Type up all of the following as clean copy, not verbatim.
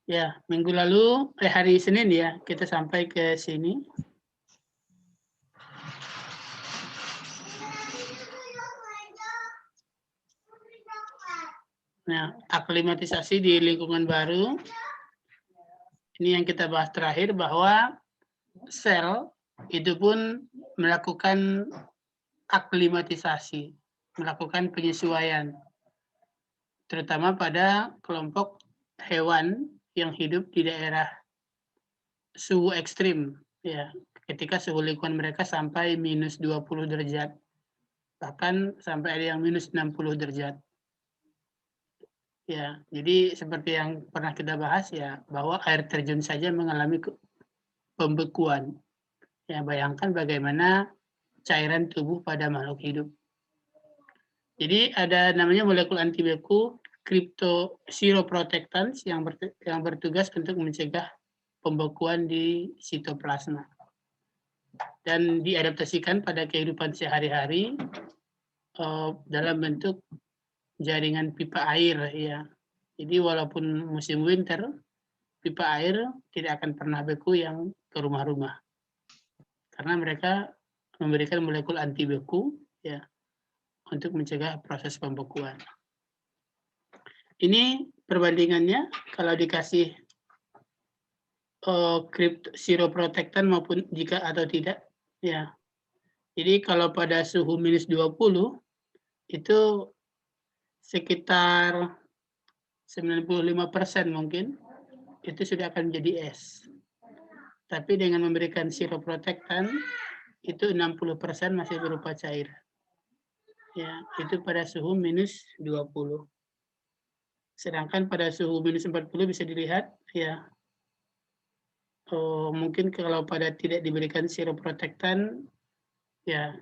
Ya, minggu lalu, hari Senin ya, kita sampai ke sini. Nah, aklimatisasi di lingkungan baru. Ini yang kita bahas terakhir, bahwa sel itu pun melakukan aklimatisasi, melakukan penyesuaian, terutama pada kelompok hewan yang hidup di daerah suhu ekstrim, ya, ketika suhu lingkungan mereka sampai minus 20 derajat, bahkan sampai ada yang minus 60 derajat. Ya, jadi seperti yang pernah kita bahas ya, bahwa air terjun saja mengalami pembekuan. Ya, bayangkan bagaimana cairan tubuh pada makhluk hidup. Jadi ada namanya molekul anti beku, cryptosiroprotectants yang bertugas untuk mencegah pembekuan di sitoplasma. Dan diadaptasikan pada kehidupan sehari-hari dalam bentuk jaringan pipa air ya. Jadi walaupun musim winter, pipa air tidak akan pernah beku yang ke rumah-rumah. Karena mereka memberikan molekul anti beku ya untuk mencegah proses pembekuan. Ini perbandingannya kalau dikasih siroprotectant maupun jika atau tidak ya. Jadi kalau pada suhu minus 20 itu sekitar 95% mungkin itu sudah akan menjadi es. Tapi dengan memberikan siroprotectant itu 60% masih berupa cair. Ya, itu pada suhu minus 20. Sedangkan pada suhu minus 40 bisa dilihat ya, mungkin kalau pada tidak diberikan siroprotectant ya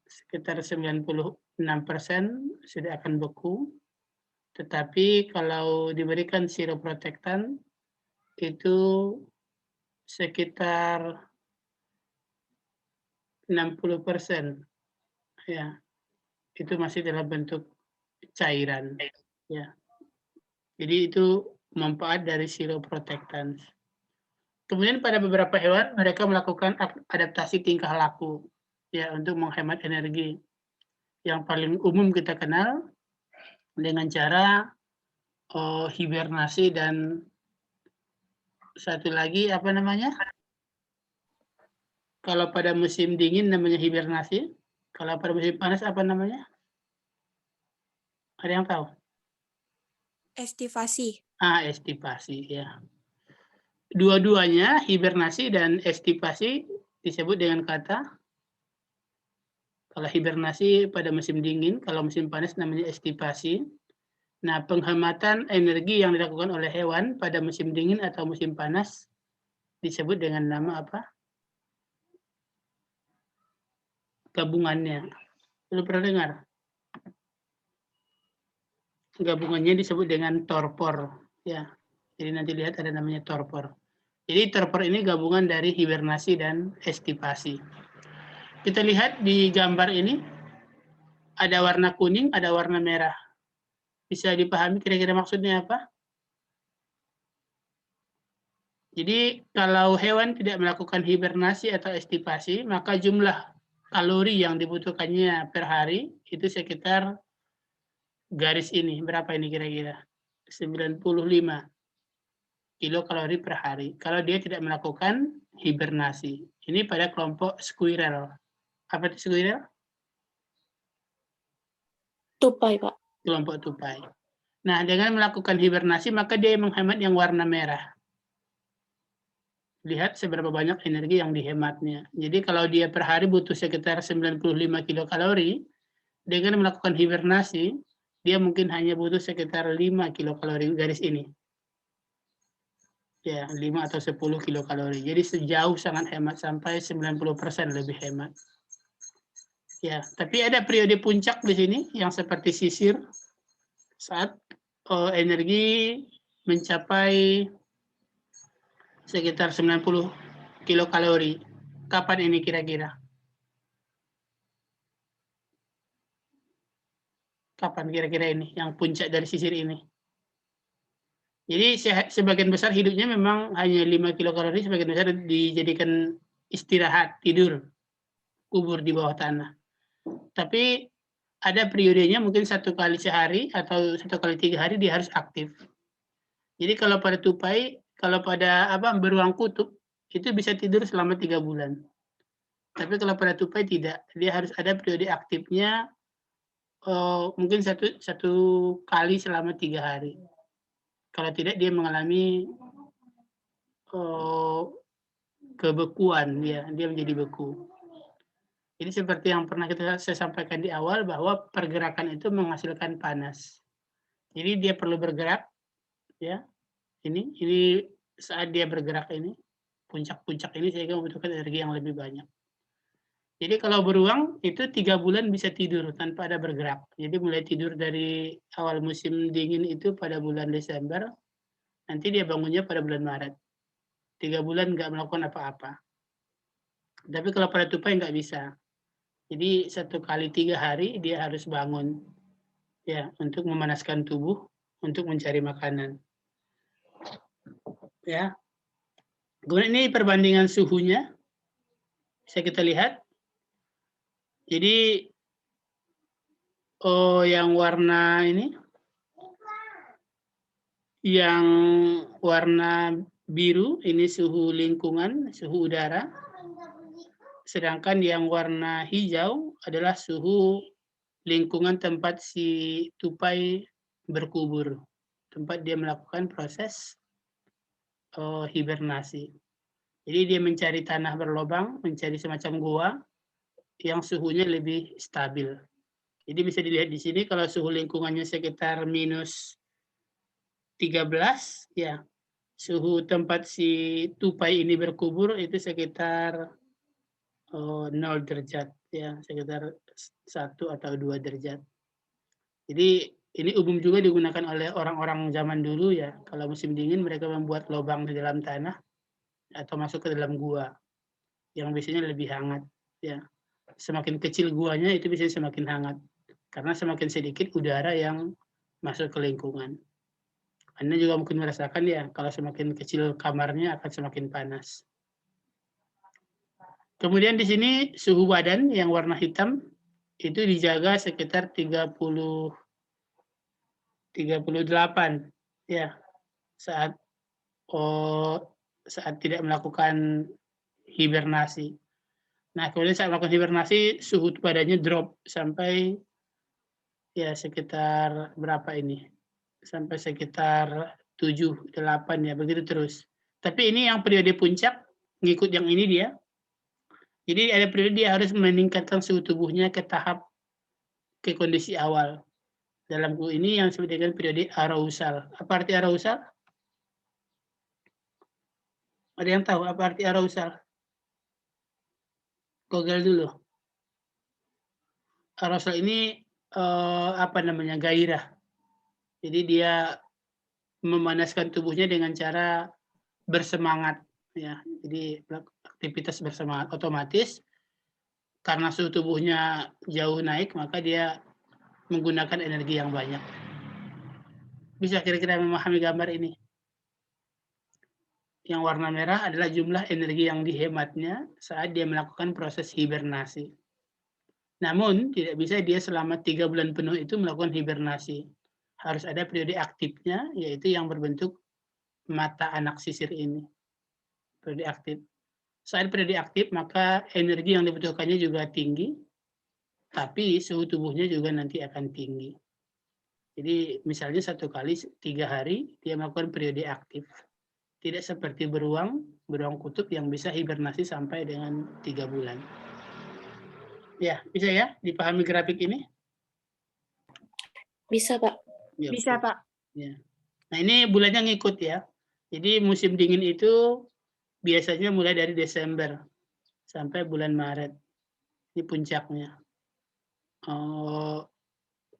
sekitar 96% sudah akan beku. Tetapi kalau diberikan siroprotectant itu sekitar 60% ya. Itu masih dalam bentuk cairan ya. Jadi itu manfaat dari siroprotectant. Kemudian pada beberapa hewan mereka melakukan adaptasi tingkah laku ya untuk menghemat energi. Yang paling umum kita kenal dengan cara hibernasi dan satu lagi apa namanya? Kalau pada musim dingin namanya hibernasi, kalau pada musim panas apa namanya? Ada yang tahu? Estivasi. Estivasi ya. Dua-duanya hibernasi dan estivasi disebut dengan kata, kalau hibernasi pada musim dingin, kalau musim panas namanya estivasi. Nah, penghematan energi yang dilakukan oleh hewan pada musim dingin atau musim panas disebut dengan nama apa? Gabungannya. Belum pernah dengar? Gabungannya disebut dengan torpor. Ya, jadi nanti lihat ada namanya torpor. Jadi torpor ini gabungan dari hibernasi dan estivasi. Kita lihat di gambar ini, ada warna kuning, ada warna merah. Bisa dipahami kira-kira maksudnya apa? Jadi kalau hewan tidak melakukan hibernasi atau estivasi, maka jumlah kalori yang dibutuhkannya per hari itu sekitar garis ini. Berapa ini kira-kira? 95 kilokalori per hari. Kalau dia tidak melakukan hibernasi. Ini pada kelompok squirrel. Apa itu squirrel? Tupai, Pak. Kelompok tupai. Nah, dengan melakukan hibernasi, maka dia menghemat yang warna merah. Lihat seberapa banyak energi yang dihematnya. Jadi kalau dia per hari butuh sekitar 95 kilokalori, dengan melakukan hibernasi, dia mungkin hanya butuh sekitar 5 kilokalori garis ini. Ya, 5 atau 10 kilokalori. Jadi sejauh sangat hemat, sampai 90% lebih hemat. Ya, tapi ada periode puncak di sini yang seperti sisir saat energi mencapai sekitar 90 kilokalori. Kapan ini kira-kira? Kapan kira-kira ini yang puncak dari sisir ini? Jadi sebagian besar hidupnya memang hanya 5 kilokalori, sebagian besar dijadikan istirahat, tidur, kubur di bawah tanah. Tapi ada periodenya mungkin 1 kali sehari atau 1 kali 3 hari dia harus aktif. Jadi kalau pada tupai, kalau pada beruang kutub, itu bisa tidur selama 3 bulan. Tapi kalau pada tupai tidak, dia harus ada periode aktifnya mungkin satu kali selama 3 hari. Kalau tidak dia mengalami kebekuan, ya, dia menjadi beku. Jadi seperti yang pernah saya sampaikan di awal bahwa pergerakan itu menghasilkan panas. Jadi dia perlu bergerak, ya. Ini saat dia bergerak ini, puncak-puncak ini sehingga membutuhkan energi yang lebih banyak. Jadi kalau beruang itu 3 bulan bisa tidur tanpa ada bergerak. Jadi mulai tidur dari awal musim dingin itu pada bulan Desember, nanti dia bangunnya pada bulan Maret. 3 bulan nggak melakukan apa-apa. Tapi kalau pada tupai nggak bisa. Jadi 1 kali 3 hari dia harus bangun, ya, untuk memanaskan tubuh, untuk mencari makanan. Ya. Kemudian ini perbandingan suhunya, bisa kita lihat. Jadi yang warna ini, yang warna biru ini suhu lingkungan, suhu udara. Sedangkan yang warna hijau adalah suhu lingkungan tempat si tupai berkubur, tempat dia melakukan proses hibernasi. Jadi dia mencari tanah berlobang, mencari semacam gua yang suhunya lebih stabil. Jadi bisa dilihat di sini kalau suhu lingkungannya sekitar minus 13, ya, suhu tempat si tupai ini berkubur itu sekitar 0 derajat, ya, sekitar 1 atau 2 derajat. Jadi ini umum juga digunakan oleh orang-orang zaman dulu, ya. Kalau musim dingin mereka membuat lubang di dalam tanah atau masuk ke dalam gua yang biasanya lebih hangat, ya. Semakin kecil guanya itu biasanya semakin hangat karena semakin sedikit udara yang masuk ke lingkungan. Anda juga mungkin merasakan, ya, kalau semakin kecil kamarnya akan semakin panas. Kemudian di sini suhu badan yang warna hitam itu dijaga sekitar 38, ya, saat tidak melakukan hibernasi. Nah, kemudian saat melakukan hibernasi suhu badannya drop sampai, ya, sekitar berapa ini? Sampai sekitar 7, 8, ya, begitu terus. Tapi ini yang periode puncak, ngikut yang ini dia. Jadi ada periode dia harus meningkatkan suhu tubuhnya ke kondisi awal. Dalam buku ini yang disebut dengan periode arousal. Apa arti arousal? Ada yang tahu apa arti arousal? Google dulu. Arousal ini gairah. Jadi dia memanaskan tubuhnya dengan cara bersemangat, ya. Jadi aktivitas bersemangat otomatis karena suhu tubuhnya jauh naik maka dia menggunakan energi yang banyak. Bisa kira-kira memahami gambar ini? Yang warna merah adalah jumlah energi yang dihematnya saat dia melakukan proses hibernasi. Namun tidak bisa dia selama 3 bulan penuh itu melakukan hibernasi. Harus ada periode aktifnya, yaitu yang berbentuk mata anak sisir ini. Periode aktif. Saat periode aktif, maka energi yang dibutuhkannya juga tinggi, tapi suhu tubuhnya juga nanti akan tinggi. Jadi misalnya 1 kali 3 hari, dia melakukan periode aktif. Tidak seperti beruang kutub yang bisa hibernasi sampai dengan 3 bulan. Ya, bisa ya dipahami grafik ini? Bisa, Pak. Ya, bisa, Pak. Ya. Nah, ini bulannya ngikut, ya. Jadi musim dingin itu biasanya mulai dari Desember sampai bulan Maret. Ini puncaknya.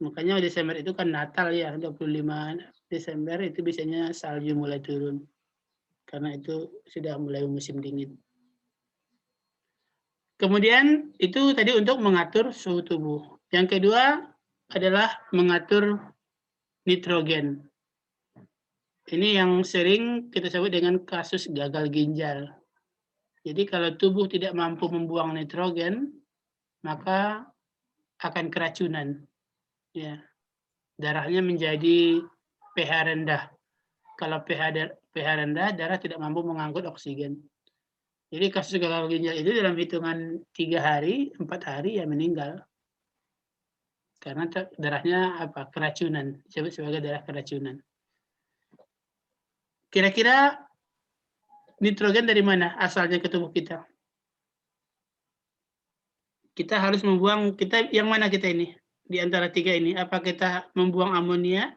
Makanya Desember itu kan Natal, ya, 25 Desember itu biasanya salju mulai turun. Karena itu sudah mulai musim dingin. Kemudian itu tadi untuk mengatur suhu tubuh. Yang kedua adalah mengatur nitrogen. Ini yang sering kita sebut dengan kasus gagal ginjal. Jadi kalau tubuh tidak mampu membuang nitrogen, maka akan keracunan. Ya, darahnya menjadi pH rendah. Kalau pH rendah, darah tidak mampu mengangkut oksigen. Jadi kasus gagal ginjal itu dalam hitungan 3 hari, 4 hari ya meninggal. Karena darahnya keracunan, disebut sebagai darah keracunan. Kira-kira nitrogen dari mana asalnya ke tubuh kita? Kita harus membuang, yang mana kita ini? Di antara 3 ini, apa kita membuang amonia,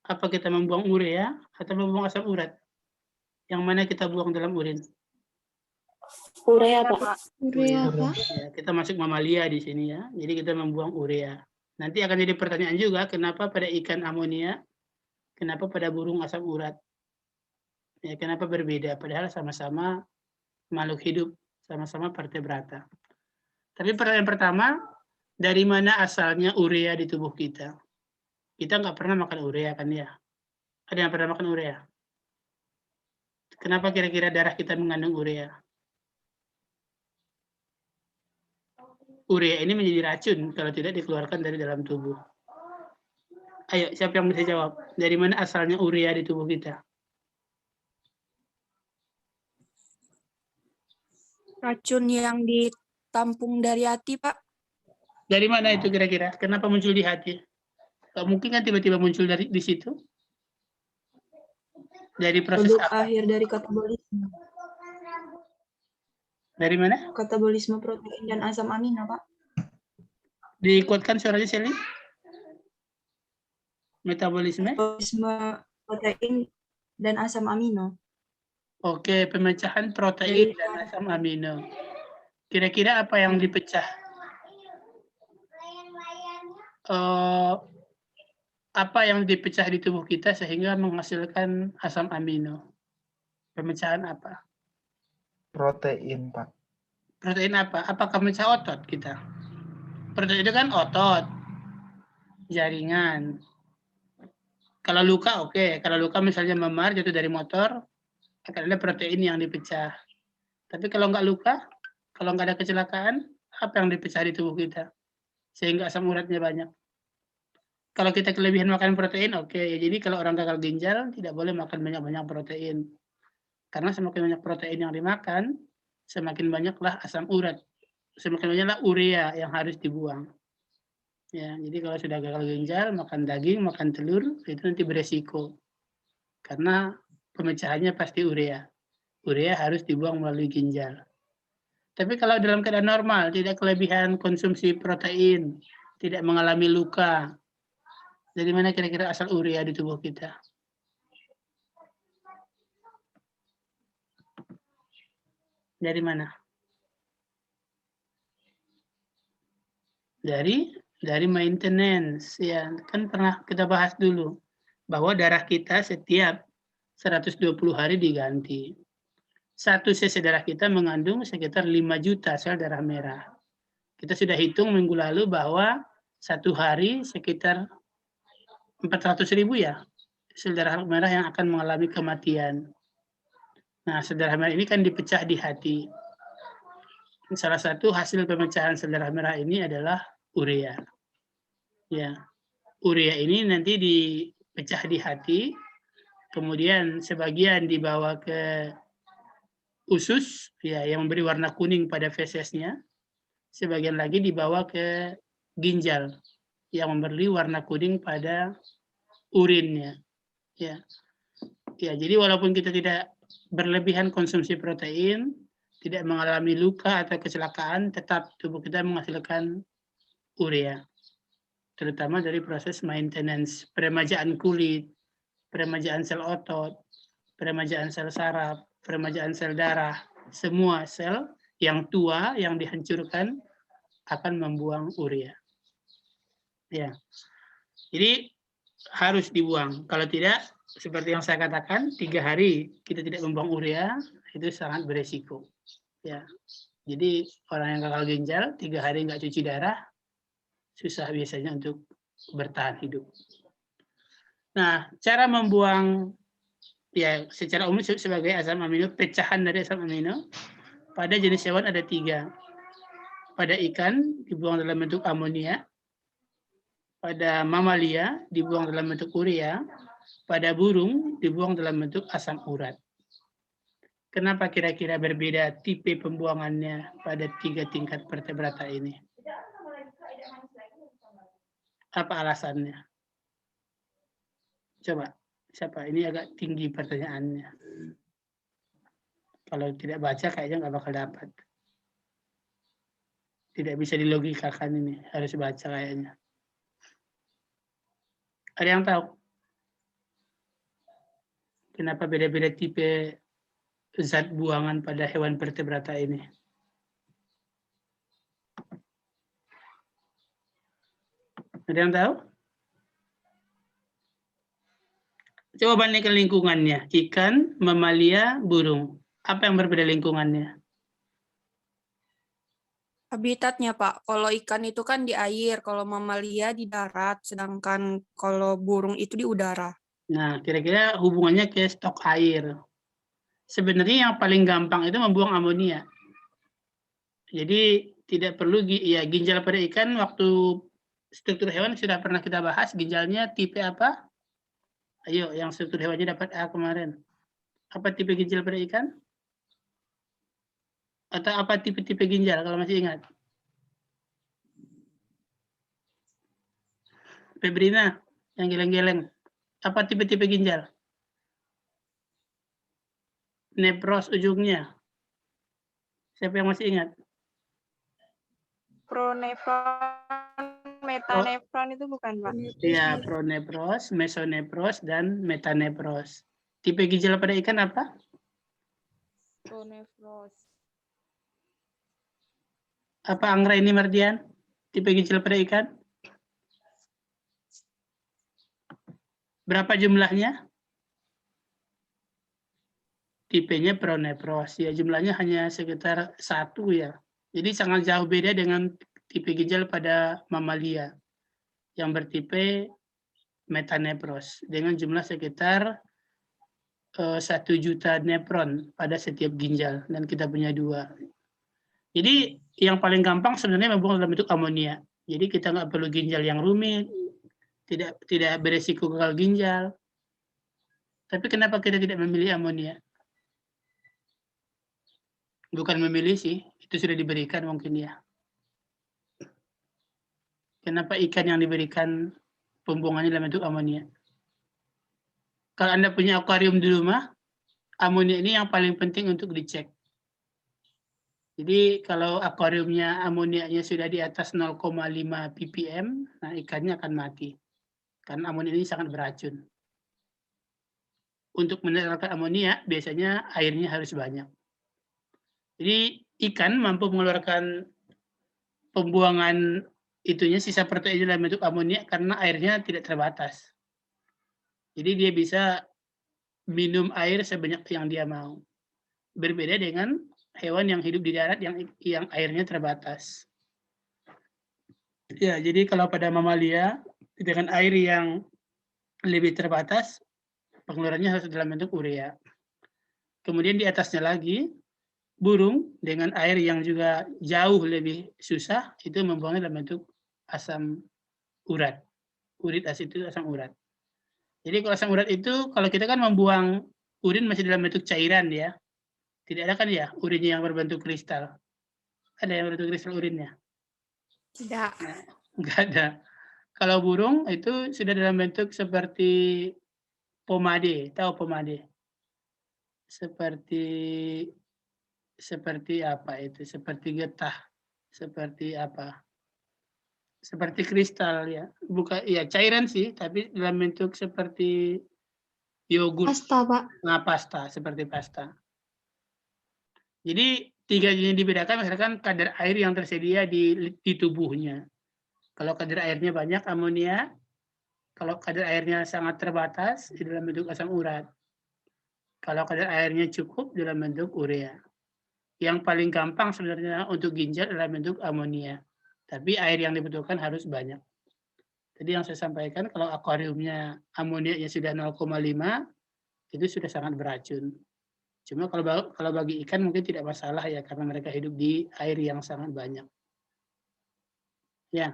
apa kita membuang urea, atau membuang asam urat? Yang mana kita buang dalam urin? Urea, Pak. Urea, Pak. Ya, kita masuk mamalia di sini ya. Jadi kita membuang urea. Nanti akan jadi pertanyaan juga, kenapa pada ikan amonia, kenapa pada burung asam urat? Ya, kenapa berbeda? Padahal sama-sama makhluk hidup, sama-sama vertebrata. Tapi pertanyaan pertama, dari mana asalnya urea di tubuh kita? Kita nggak pernah makan urea kan ya? Ada yang pernah makan urea? Kenapa kira-kira darah kita mengandung urea? Urea ini menjadi racun kalau tidak dikeluarkan dari dalam tubuh. Ayo, siapa yang bisa jawab? Dari mana asalnya urea di tubuh kita? Racun yang ditampung dari hati, Pak. Dari mana itu kira-kira? Kenapa muncul di hati? Gak mungkin kan tiba-tiba muncul di situ? Dari proses Produk apa? akhir dari katabolisme. Dari mana? Katabolisme protein dan asam amino, Pak. Dikuatkan suaranya, Shelly. Metabolisme? Katabolisme protein dan asam amino. Oke, pemecahan protein dan asam amino. Kira-kira apa yang dipecah? Apa yang dipecah di tubuh kita sehingga menghasilkan asam amino? Pemecahan apa? Protein, Pak. Protein apa? Apakah memecah otot kita? Protein itu kan otot, jaringan. Kalau luka, oke. Kalau luka misalnya memar, jatuh dari motor, akan ada protein yang dipecah. Tapi kalau nggak luka, kalau nggak ada kecelakaan, apa yang dipecah di tubuh kita? Sehingga asam uratnya banyak. Kalau kita kelebihan makan protein, oke. Jadi kalau orang gagal ginjal, tidak boleh makan banyak-banyak protein. Karena semakin banyak protein yang dimakan, semakin banyaklah asam urat. Semakin banyaklah urea yang harus dibuang. Ya, jadi kalau sudah gagal ginjal, makan daging, makan telur, itu nanti beresiko. Karena pemecahannya pasti urea. Urea harus dibuang melalui ginjal. Tapi kalau dalam keadaan normal, tidak kelebihan konsumsi protein, tidak mengalami luka, dari mana kira-kira asal urea di tubuh kita? Dari mana? Dari maintenance, ya kan pernah kita bahas dulu bahwa darah kita setiap 120 hari diganti. 1 cc darah kita mengandung sekitar 5 juta sel darah merah. Kita sudah hitung minggu lalu bahwa 1 hari sekitar 400.000 ya sel darah merah yang akan mengalami kematian. Nah, sel darah merah ini kan dipecah di hati. Salah satu hasil pemecahan sel darah merah ini adalah urea. Ya, urea ini nanti dipecah di hati, kemudian sebagian dibawa ke usus, ya, yang memberi warna kuning pada fesesnya, sebagian lagi dibawa ke ginjal, yang memberi warna kuning pada urinnya. Ya, ya, jadi walaupun kita tidak berlebihan konsumsi protein, tidak mengalami luka atau kecelakaan, tetap tubuh kita menghasilkan urea. Terutama dari proses maintenance, peremajaan kulit, peremajaan sel otot, peremajaan sel saraf, peremajaan sel darah, semua sel yang tua yang dihancurkan akan membuang urea. Ya. Jadi harus dibuang. Kalau tidak, seperti yang saya katakan, 3 hari kita tidak membuang urea, itu sangat beresiko. Ya. Jadi orang yang gagal ginjal 3 hari nggak cuci darah, susah biasanya untuk bertahan hidup. Nah, cara membuang ya secara umum sebagai asam amino, pecahan dari asam amino. Pada jenis hewan ada 3. Pada ikan dibuang dalam bentuk amonia, pada mamalia dibuang dalam bentuk urea, pada burung dibuang dalam bentuk asam urat. Kenapa kira-kira berbeda tipe pembuangannya pada 3 tingkat vertebrata ini? Apa alasannya? Coba, siapa? Ini agak tinggi pertanyaannya. Kalau tidak baca kayaknya nggak bakal dapat. Tidak bisa dilogikakan ini, harus baca kayaknya. Ada yang tahu? Kenapa beda-beda tipe zat buangan pada hewan vertebrata ini? Ada yang tahu? Coba bandingkan lingkungannya. Ikan, mamalia, burung. Apa yang berbeda lingkungannya? Habitatnya, Pak. Kalau ikan itu kan di air, kalau mamalia di darat, sedangkan kalau burung itu di udara. Nah, kira-kira hubungannya ke stok air. Sebenarnya yang paling gampang itu membuang amonia. Jadi tidak perlu ginjal pada ikan waktu struktur hewan sudah pernah kita bahas. Ginjalnya tipe apa? Ayo, yang struktur hewannya dapat A kemarin. Apa tipe ginjal pada ikan? Atau apa tipe-tipe ginjal kalau masih ingat? Febrina, yang geleng-geleng. Apa tipe-tipe ginjal? Nepros ujungnya. Siapa yang masih ingat? Pronefron, metanefron itu bukan, Pak? Iya, pronepros, mesonepros, dan metanepros. Tipe ginjal pada ikan apa? Pronefros. Apa Anggra ini Mardian? Tipe ginjal pada ikan? Berapa jumlahnya? Tipenya pronepros. Ya, jumlahnya hanya sekitar 1 ya. Jadi sangat jauh beda dengan tipe ginjal pada mamalia yang bertipe metanepros dengan jumlah sekitar 1 juta nepron pada setiap ginjal dan kita punya 2. Jadi yang paling gampang sebenarnya membuang dalam bentuk amonia. Jadi kita nggak perlu ginjal yang rumit, tidak beresiko gagal ginjal. Tapi kenapa kita tidak memilih amonia? Bukan memilih sih, itu sudah diberikan mungkin ya. Kenapa ikan yang diberikan pembuangannya dalam bentuk amonia? Kalau Anda punya akuarium di rumah, amonia ini yang paling penting untuk dicek. Jadi kalau akuariumnya amonianya sudah di atas 0,5 ppm, nah ikannya akan mati. Karena amonia ini sangat beracun. Untuk menetralkan amonia, biasanya airnya harus banyak. Jadi ikan mampu mengeluarkan pembuangan itunya, sisa protein dalam bentuk amonia karena airnya tidak terbatas. Jadi dia bisa minum air sebanyak yang dia mau. Berbeda dengan hewan yang hidup di darat yang airnya terbatas. Ya, jadi kalau pada mamalia dengan air yang lebih terbatas, pengeluarannya harus dalam bentuk urea. Kemudian di atasnya lagi, burung dengan air yang juga jauh lebih susah, itu membuangnya dalam bentuk asam urat. Urit asid itu asam urat. Jadi kalau asam urat itu, kalau kita kan membuang urin masih dalam bentuk cairan ya. Tidak ada kan ya urinnya yang berbentuk kristal. Ada yang berbentuk kristal urinnya? Tidak. Nah, enggak ada. Kalau burung itu sudah dalam bentuk seperti pomade, tahu pomade? Seperti apa itu? Seperti getah, seperti apa? Seperti kristal ya. Bukan ya cairan sih, tapi dalam bentuk seperti yogurt. Pasta, Pak. Nah, pasta, seperti pasta. Jadi 3 ini dibedakan misalkan kadar air yang tersedia di tubuhnya. Kalau kadar airnya banyak amonia, kalau kadar airnya sangat terbatas di dalam bentuk asam urat. Kalau kadar airnya cukup dalam bentuk urea. Yang paling gampang sebenarnya untuk ginjal dalam bentuk amonia. Tapi air yang dibutuhkan harus banyak. Jadi yang saya sampaikan kalau akuariumnya amonianya sudah 0,5, itu sudah sangat beracun. Cuma kalau bagi ikan mungkin tidak masalah ya, karena mereka hidup di air yang sangat banyak. Ya,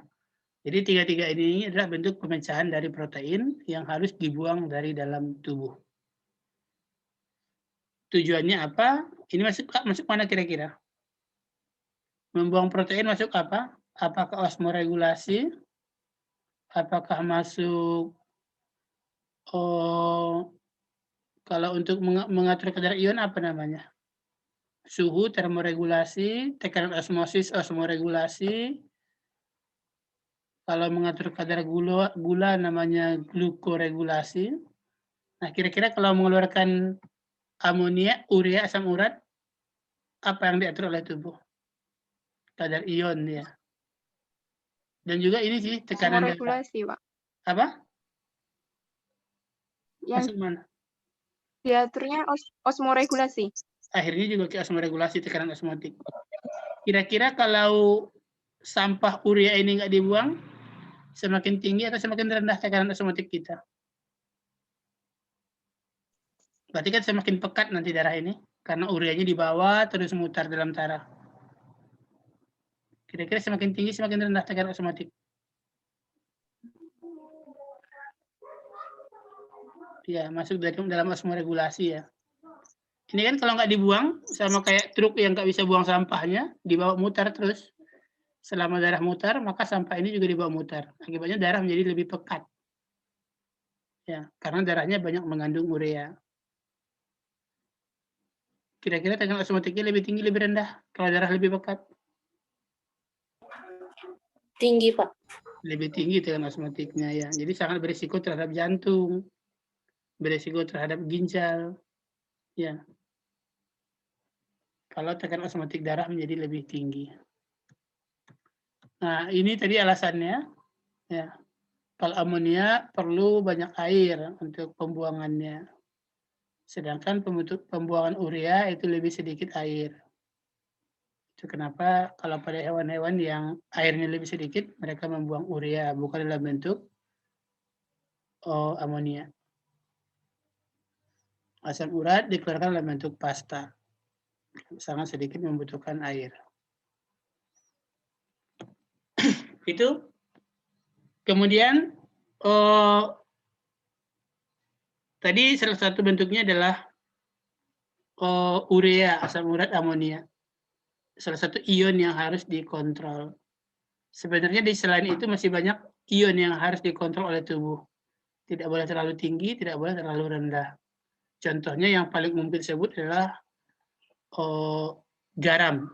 jadi tiga-tiga ini adalah bentuk pemecahan dari protein yang harus dibuang dari dalam tubuh. Tujuannya apa? Ini masuk mana kira-kira? Membuang protein masuk apa? Apakah osmoregulasi? Apakah masuk kalau untuk mengatur kadar ion apa namanya? Suhu, termoregulasi, tekanan osmosis, osmoregulasi. Kalau mengatur kadar gula namanya glukoregulasi. Nah, kira-kira kalau mengeluarkan amonia, urea, asam urat, apa yang diatur oleh tubuh? Kadar ion ya. Dan juga ini sih tekanan darah. Osmoregulasi, Pak. Apa? Yang Masuk mana? diaturnya osmoregulasi. Akhirnya juga ke osmoregulasi, tekanan osmotik. Kira-kira kalau sampah urea ini nggak dibuang, semakin tinggi atau semakin rendah tekanan osmotik kita? Berarti kan semakin pekat nanti darah ini, karena ureanya di bawah terus mutar dalam darah. Kira-kira semakin tinggi, semakin rendah tekanan osmotik. Ya, masuk dalam osmoregulasi ya. Ini kan kalau nggak dibuang, sama kayak truk yang nggak bisa buang sampahnya, dibawa mutar terus. Selama darah mutar, maka sampah ini juga dibawa mutar. Akibatnya darah menjadi lebih pekat. Ya, karena darahnya banyak mengandung urea. Kira-kira tekanan osmotiknya lebih tinggi, lebih rendah kalau darah lebih pekat? Tinggi, Pak. Lebih tinggi tekanan osmotiknya ya. Jadi sangat berisiko terhadap jantung, berisiko terhadap ginjal. Ya. Kalau tekanan osmotik darah menjadi lebih tinggi. Nah, ini tadi alasannya. Ya. Kalau amonia perlu banyak air untuk pembuangannya. Sedangkan pembuangan urea itu lebih sedikit air. Itu kenapa kalau pada hewan-hewan yang airnya lebih sedikit, mereka membuang urea, bukan dalam bentuk amonia. Asam urat dikeluarkan dalam bentuk pasta. Sangat sedikit membutuhkan air. Itu. Kemudian, tadi salah satu bentuknya adalah urea, asam urat, amonia. Salah satu ion yang harus dikontrol. Sebenarnya di selain itu masih banyak ion yang harus dikontrol oleh tubuh. Tidak boleh terlalu tinggi, tidak boleh terlalu rendah. Contohnya yang paling mungkin disebut adalah garam,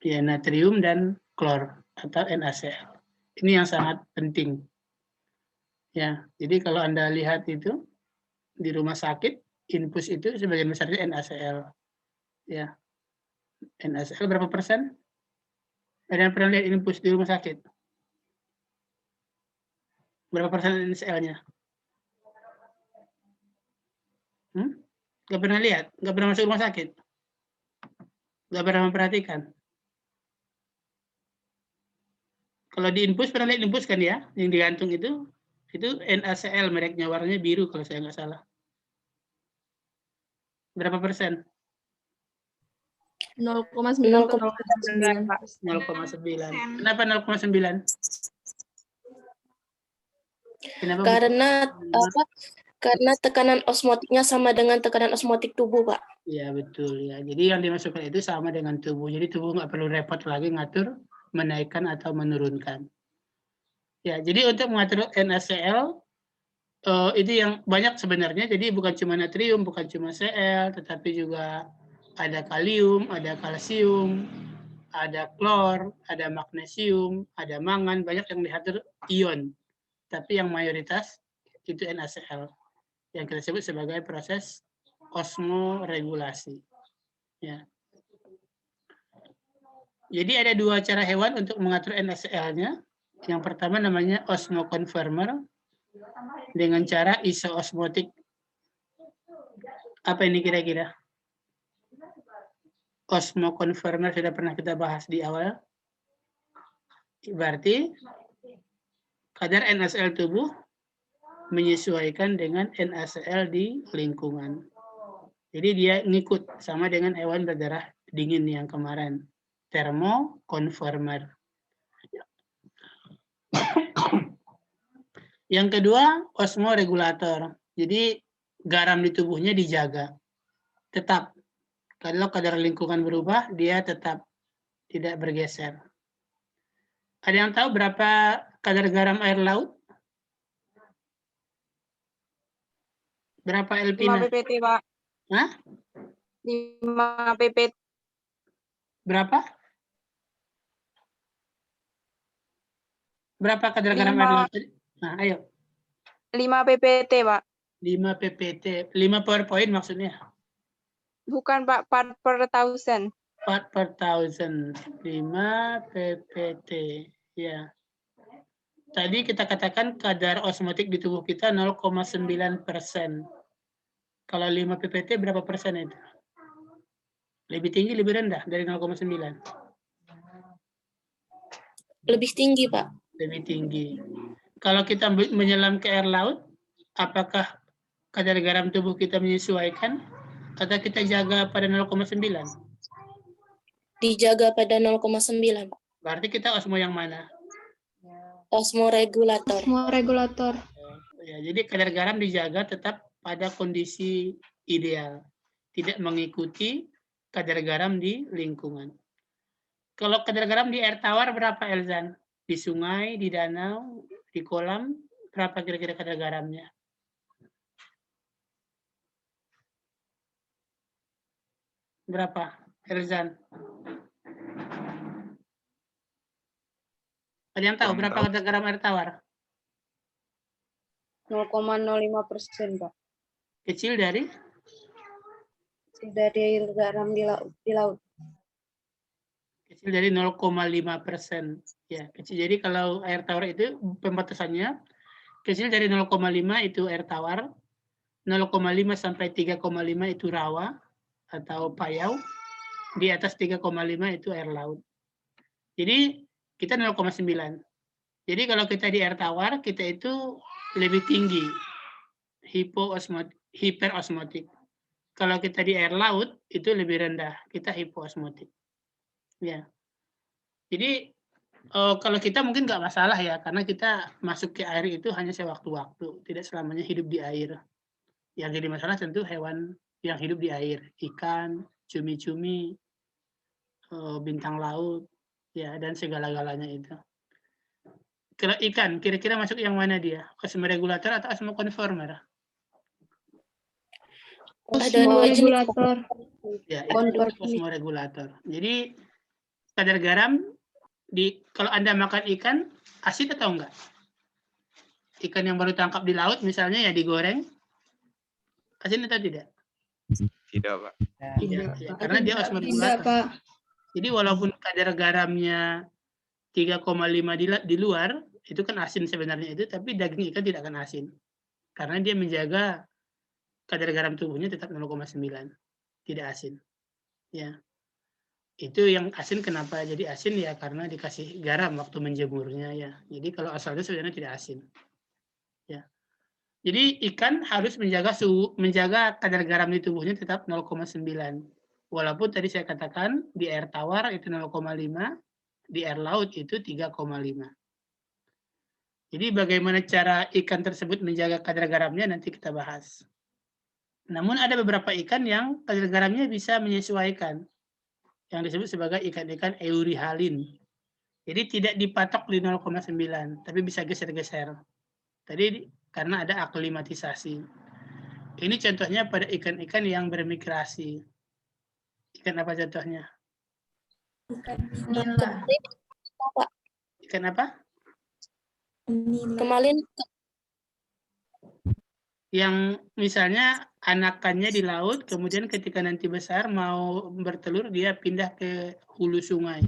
ya, natrium dan klor atau NaCl. Ini yang sangat penting. Ya, jadi kalau Anda lihat itu di rumah sakit, infus itu sebagian besarnya NaCl. Ya. NaCl berapa persen? Ada yang pernah lihat infus di rumah sakit? Berapa persen NaCl-nya? Nggak pernah lihat? Nggak pernah masuk rumah sakit? Nggak pernah memperhatikan? Kalau di infus, pernah lihat infus kan ya? Yang digantung itu NaCl, mereknya warnanya biru kalau saya nggak salah. Berapa persen? 0,9. 0,9. Kenapa 0,9? Kenapa? Karena tekanan osmotiknya sama dengan tekanan osmotik tubuh, Pak. Ya, betul ya. Jadi yang dimasukkan itu sama dengan tubuh. Jadi tubuh nggak perlu repot lagi ngatur menaikkan atau menurunkan. Ya, jadi untuk mengatur NaCl itu yang banyak sebenarnya. Jadi bukan cuma natrium, bukan cuma Cl, tetapi juga ada kalium, ada kalsium, ada klor, ada magnesium, ada mangan, banyak yang diatur ion. Tapi yang mayoritas itu NaCl yang kita sebut sebagai proses osmoregulasi. Ya. Jadi ada dua cara hewan untuk mengatur NaCl-nya. Yang pertama namanya osmoconverter dengan cara isoosmotik. Apa ini kira-kira? Osmoconverter sudah pernah kita bahas di awal. Berarti kadar NaCl tubuh menyesuaikan dengan NaCl di lingkungan. Jadi dia ngikut sama dengan hewan berdarah dingin yang kemarin. Thermoconformer. Yang kedua, osmoregulator. Jadi garam di tubuhnya dijaga. Tetap. Kalau kadar lingkungan berubah, dia tetap tidak bergeser. Ada yang tahu berapa kadar garam air laut? Berapa 5 Elpina? ppt, Pak. Hah? 5 ppt. Berapa? Berapa kadar garam air laut? Nah, ayo. 5 ppt, Pak. 5 ppt. 5 PowerPoint maksudnya? Bukan, Pak, part per thousand. Part per thousand. 5 ppt. Ya. Tadi kita katakan kadar osmotik di tubuh kita 0,9%. Kalau 5 ppt berapa persen itu? Lebih tinggi, lebih rendah dari 0,9? Lebih tinggi, Pak. Lebih tinggi. Kalau kita menyelam ke air laut, apakah kadar garam tubuh kita menyesuaikan atau kita jaga pada 0,9? Dijaga pada 0,9, Pak. Berarti kita osmo yang mana? Osmoregulator. Osmoregulator. Ya, jadi kadar garam dijaga tetap pada kondisi ideal, tidak mengikuti kadar garam di lingkungan. Kalau kadar garam di air tawar berapa, Elzan? Di sungai, di danau, di kolam, berapa kira-kira kadar garamnya? Berapa, Elzan? Ada yang tahu berapa kadar garam air tawar? 0,05%, Pak. Kecil dari? Dari garam di laut. Kecil dari 0,5%. Ya, kecil. Jadi kalau air tawar itu pembatasannya kecil dari 0,5 itu air tawar, 0,5 sampai 3,5 itu rawa atau payau, di atas 3,5 itu air laut. Jadi kita 0,9. Jadi kalau kita di air tawar, kita itu lebih tinggi, hiperosmotik. Kalau kita di air laut, itu lebih rendah, kita hipoosmotik. Ya. Jadi kalau kita mungkin nggak masalah ya, karena kita masuk ke air itu hanya sewaktu-waktu, tidak selamanya hidup di air. Yang jadi masalah tentu hewan yang hidup di air, ikan, cumi-cumi, bintang laut, ya, dan segala-galanya itu. Kalau ikan, kira-kira masuk yang mana dia? Osmoregulator atau osmoconformer? Ada dua jenis. Osmoregulator. Ya, itu osmoregulator. Jadi kadar garam kalau Anda makan ikan, asin atau enggak? Ikan yang baru tangkap di laut misalnya ya digoreng, asin atau tidak? Tidak, Pak. Tidak, ya, karena dia Tidak, osmoregulator. Pak. Jadi walaupun kadar garamnya 3,5 di luar, itu kan asin sebenarnya itu, tapi daging ikan tidak akan asin. Karena dia menjaga kadar garam tubuhnya tetap 0,9, tidak asin. Ya. Itu yang asin kenapa jadi asin ya karena dikasih garam waktu menjemurnya ya. Jadi kalau asalnya sebenarnya tidak asin. Ya. Jadi ikan harus menjaga kadar garam di tubuhnya tetap 0,9. Walaupun tadi saya katakan di air tawar itu 0,5, di air laut itu 3,5. Jadi bagaimana cara ikan tersebut menjaga kadar garamnya nanti kita bahas. Namun ada beberapa ikan yang kadar garamnya bisa menyesuaikan, yang disebut sebagai ikan-ikan eurihalin. Jadi tidak dipatok di 0,9, tapi bisa geser-geser. Tadi karena ada aklimatisasi. Ini contohnya pada ikan-ikan yang bermigrasi. Ikan apa contohnya? Ikan apa? Kemarin Yang misalnya anakannya di laut, kemudian ketika nanti besar mau bertelur, dia pindah ke hulu sungai.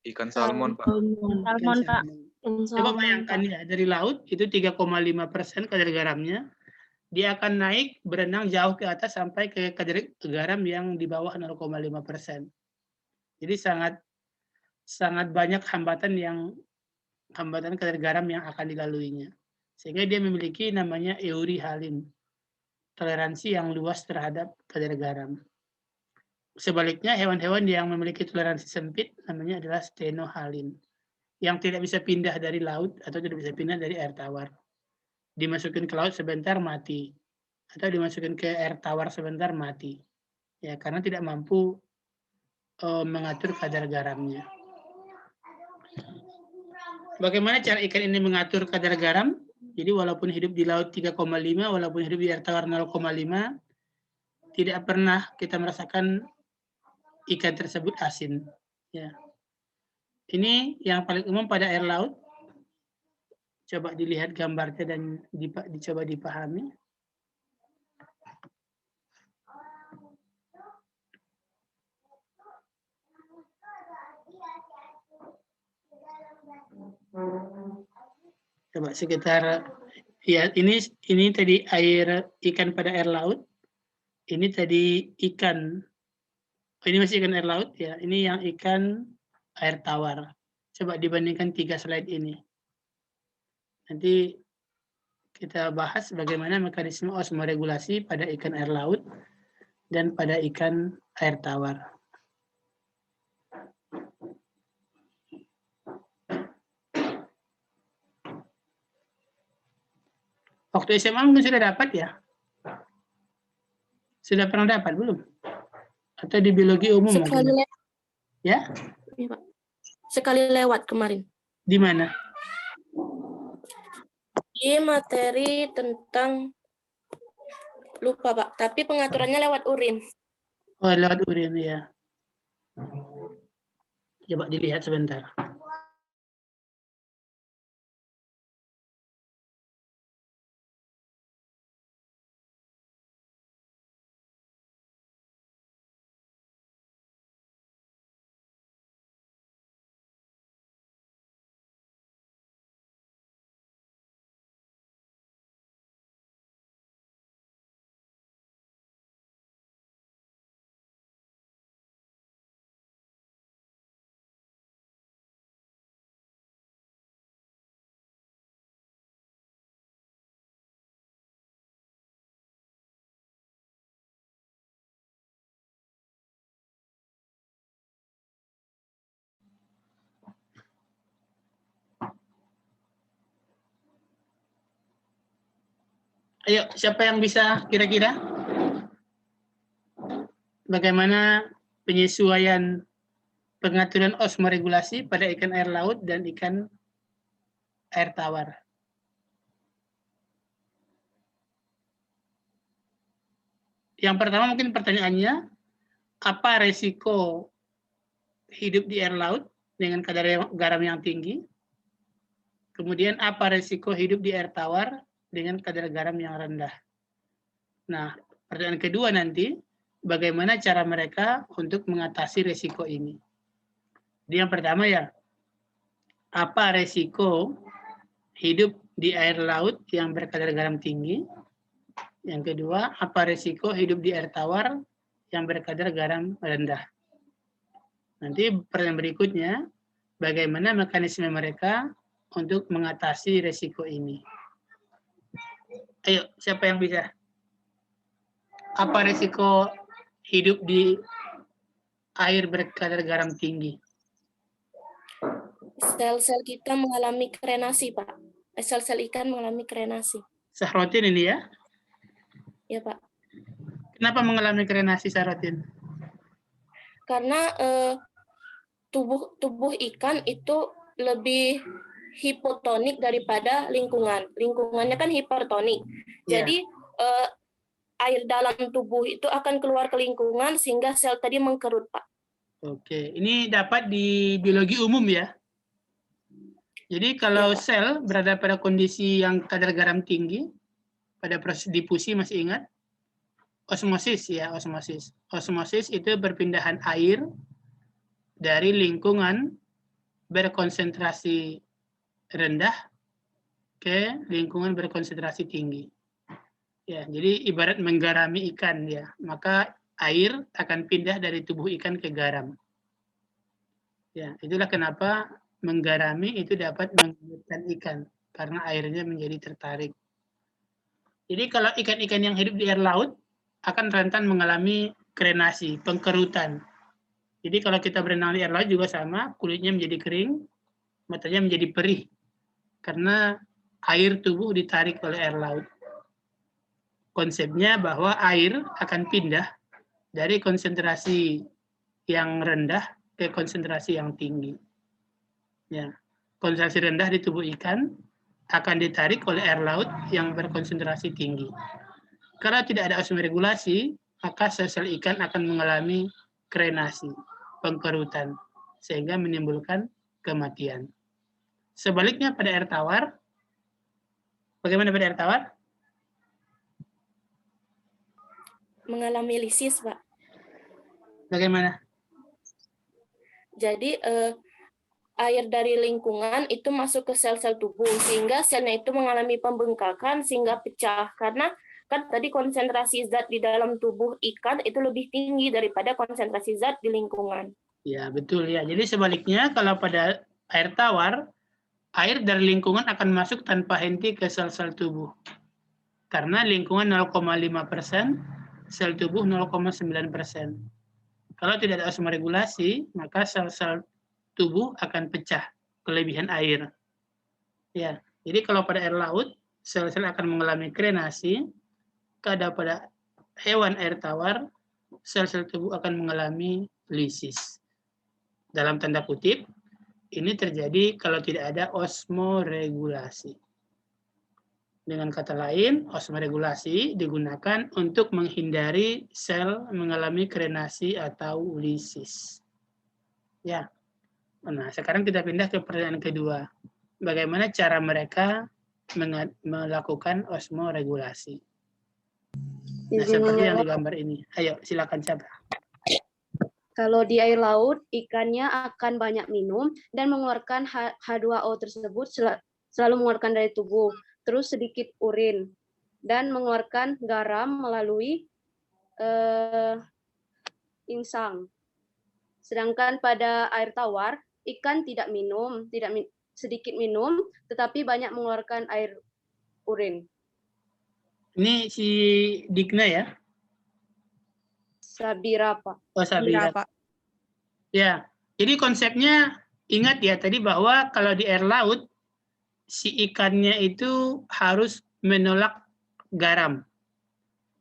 Ikan salmon, Pak. Salmon, Pak. Coba bayangkan ya, dari laut itu 3,5% kadar garamnya, dia akan naik berenang jauh ke atas sampai ke kadar garam yang di bawah 0,5%. Jadi sangat banyak hambatan kadar garam yang akan dilaluinya. Sehingga dia memiliki namanya eurihalin. toleransi yang luas terhadap kadar garam. Sebaliknya, hewan-hewan yang memiliki toleransi sempit namanya adalah stenohalin, yang tidak bisa pindah dari laut atau tidak bisa pindah dari air tawar. Dimasukin ke laut sebentar mati, atau dimasukin ke air tawar sebentar mati. Ya, karena tidak mampu mengatur kadar garamnya. Bagaimana cara ikan ini mengatur kadar garam? Jadi walaupun hidup di laut 3,5, walaupun hidup di air tawar 0,5, tidak pernah kita merasakan ikan tersebut asin. Ya. Ini yang paling umum pada air laut. Coba dilihat gambarnya dan dicoba dipahami. Coba sekitar, ya ini tadi air ikan pada air laut. Ini tadi ikan, ini masih ikan air laut ya. Ini yang ikan air tawar. Coba dibandingkan 3 slide ini. Nanti kita bahas bagaimana mekanisme osmoregulasi pada ikan air laut dan pada ikan air tawar. Waktu SMA mungkin sudah dapat ya? Sudah pernah dapat belum? Atau di biologi umum Sekali mungkin? lewat, Ya? iya, Pak. Sekali lewat kemarin. Di mana? Di materi tentang, lupa Pak, tapi pengaturannya lewat urin. Oh, lewat urin ya. Coba dilihat sebentar. Ayo, siapa yang bisa kira-kira? Bagaimana penyesuaian pengaturan osmoregulasi pada ikan air laut dan ikan air tawar? Yang pertama mungkin pertanyaannya, apa resiko hidup di air laut dengan kadar garam yang tinggi? Kemudian apa resiko hidup di air tawar dengan kadar garam yang rendah? Nah, pertanyaan kedua nanti, bagaimana cara mereka untuk mengatasi resiko ini? Jadi yang pertama ya, apa resiko hidup di air laut yang berkadar garam tinggi? Yang kedua, apa resiko hidup di air tawar yang berkadar garam rendah? Nanti pertanyaan berikutnya, bagaimana mekanisme mereka untuk mengatasi resiko ini? Ayo, siapa yang bisa? Apa resiko hidup di air berkadar garam tinggi? Sel-sel kita mengalami krenasi, Pak. Sel-sel ikan mengalami krenasi. Sahrotin ini ya? Ya, Pak. Kenapa mengalami krenasi Sahrotin? Karena tubuh ikan itu lebih hipotonik daripada lingkungan. Lingkungannya kan hipertonik. Ya. Jadi air dalam tubuh itu akan keluar ke lingkungan sehingga sel tadi mengkerut, Pak. Oke, ini dapat di biologi umum ya. Jadi kalau sel berada pada kondisi yang kadar garam tinggi, pada proses difusi masih ingat? Osmosis ya, osmosis. Osmosis itu perpindahan air dari lingkungan berkonsentrasi rendah ke lingkungan berkonsentrasi tinggi. Ya, jadi ibarat menggarami ikan ya, maka air akan pindah dari tubuh ikan ke garam. Ya, itulah kenapa menggarami itu dapat menghidupkan ikan karena airnya menjadi tertarik. Jadi kalau ikan-ikan yang hidup di air laut akan rentan mengalami krenasi, pengkerutan. Jadi kalau kita berenang di air laut juga sama, kulitnya menjadi kering, matanya menjadi perih, karena air tubuh ditarik oleh air laut. Konsepnya bahwa air akan pindah dari konsentrasi yang rendah ke konsentrasi yang tinggi. Ya, konsentrasi rendah di tubuh ikan akan ditarik oleh air laut yang berkonsentrasi tinggi. Karena tidak ada osmoregulasi, maka sel-sel ikan akan mengalami krenasi, pengkerutan, sehingga menimbulkan kematian. Sebaliknya pada air tawar, bagaimana pada air tawar? Mengalami lisis, Pak. Bagaimana? Jadi air dari lingkungan itu masuk ke sel-sel tubuh sehingga selnya itu mengalami pembengkakan sehingga pecah karena kan tadi konsentrasi zat di dalam tubuh ikan itu lebih tinggi daripada konsentrasi zat di lingkungan. Ya, betul ya. Jadi sebaliknya kalau pada air tawar, air dari lingkungan akan masuk tanpa henti ke sel-sel tubuh. Karena lingkungan 0,5%, sel tubuh 0,9%. Kalau tidak ada osmoregulasi, maka sel-sel tubuh akan pecah, kelebihan air. Ya, jadi kalau pada air laut, sel-sel akan mengalami krenasi. Kalau pada hewan air tawar, sel-sel tubuh akan mengalami lisis. Dalam tanda kutip, ini terjadi kalau tidak ada osmoregulasi. Dengan kata lain, osmoregulasi digunakan untuk menghindari sel mengalami krenasi atau lisis. Ya. Nah, sekarang kita pindah ke pertanyaan kedua. Bagaimana cara mereka melakukan osmoregulasi? Nah, seperti yang digambar ini. Ayo, silakan siapa? Kalau di air laut, ikannya akan banyak minum dan mengeluarkan H2O tersebut selalu mengeluarkan dari tubuh, terus sedikit urin, dan mengeluarkan garam melalui insang. Sedangkan pada air tawar, ikan tidak sedikit minum, tetapi banyak mengeluarkan air urin. Ini si Digna ya? Sabira, Pak. Oh, Sabira. Pak. Ya, jadi konsepnya ingat ya tadi bahwa kalau di air laut, si ikannya itu harus menolak garam.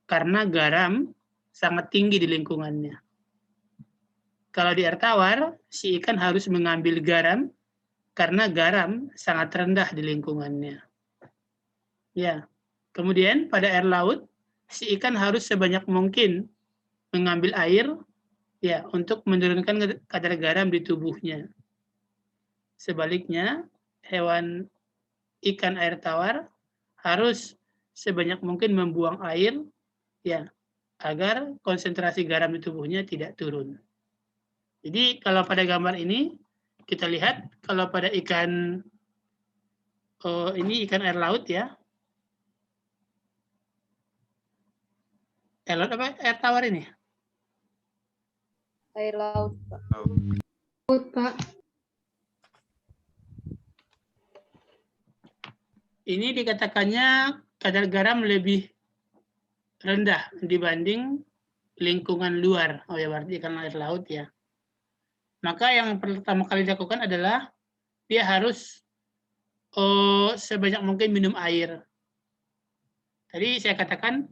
Karena garam sangat tinggi di lingkungannya. Kalau di air tawar, si ikan harus mengambil garam karena garam sangat rendah di lingkungannya. Ya. Kemudian pada air laut, si ikan harus sebanyak mungkin mengambil air ya untuk menurunkan kadar garam di tubuhnya. Sebaliknya, hewan ikan air tawar harus sebanyak mungkin membuang air ya agar konsentrasi garam di tubuhnya tidak turun. Jadi kalau pada gambar ini kita lihat kalau pada ikan ini ikan air laut ya. Air laut apa air tawar ini? Air laut, Pak. Laut, Pak. Ini dikatakannya kadar garam lebih rendah dibanding lingkungan luar. Oh ya berarti ikan air laut ya. Maka yang pertama kali dilakukan adalah dia harus sebanyak mungkin minum air. Tadi saya katakan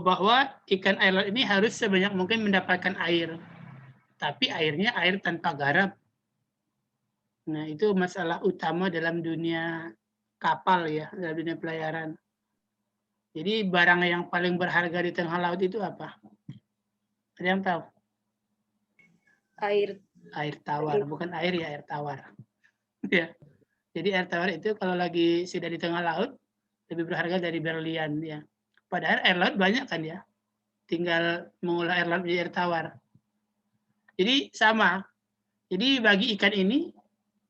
bahwa ikan air laut ini harus sebanyak mungkin mendapatkan air. Tapi airnya air tanpa garam. Nah, itu masalah utama dalam dunia kapal ya, dalam dunia pelayaran. Jadi barang yang paling berharga di tengah laut itu apa? Ada yang tahu? Air. Air tawar, bukan air ya, air tawar. Ya. Jadi air tawar itu kalau lagi sudah di tengah laut lebih berharga dari berlian ya. Padahal air laut banyak kan ya. Tinggal mengolah air laut menjadi air tawar. Jadi sama. Jadi bagi ikan ini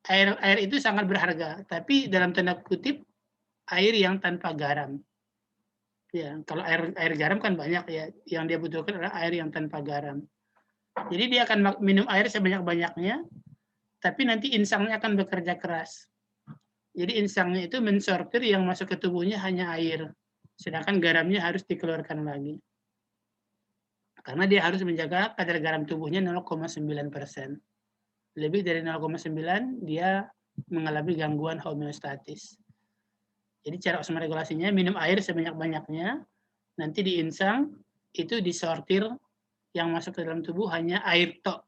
air itu sangat berharga, tapi dalam tanda kutip air yang tanpa garam. Ya, kalau air garam kan banyak ya, yang dia butuhkan adalah air yang tanpa garam. Jadi dia akan minum air sebanyak-banyaknya, tapi nanti insangnya akan bekerja keras. Jadi insangnya itu mensortir yang masuk ke tubuhnya hanya air. Sedangkan garamnya harus dikeluarkan lagi. Karena dia harus menjaga kadar garam tubuhnya 0,9%. Lebih dari 0,9 dia mengalami gangguan homeostatis. Jadi cara osmoregulasinya minum air sebanyak-banyaknya, nanti diinsang itu disortir yang masuk ke dalam tubuh hanya air tok.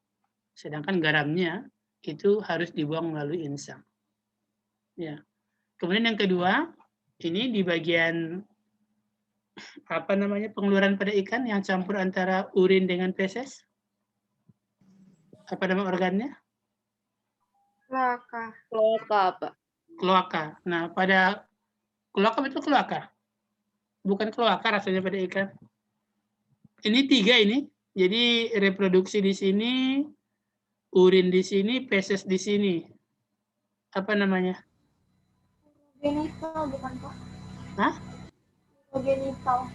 Sedangkan garamnya itu harus dibuang melalui insang. Ya. Kemudian yang kedua, ini di bagian apa namanya pengeluaran pada ikan yang campur antara urin dengan feses. Apa nama organnya? Kloaka. Kloaka, Pak. Kloaka. Nah, pada kloaka itu kloaka. Bukan kloaka rasanya pada ikan. Ini 3 ini. Jadi reproduksi di sini, urin di sini, feses di sini. Apa namanya? Genital bukan Pak? Hah? Genital.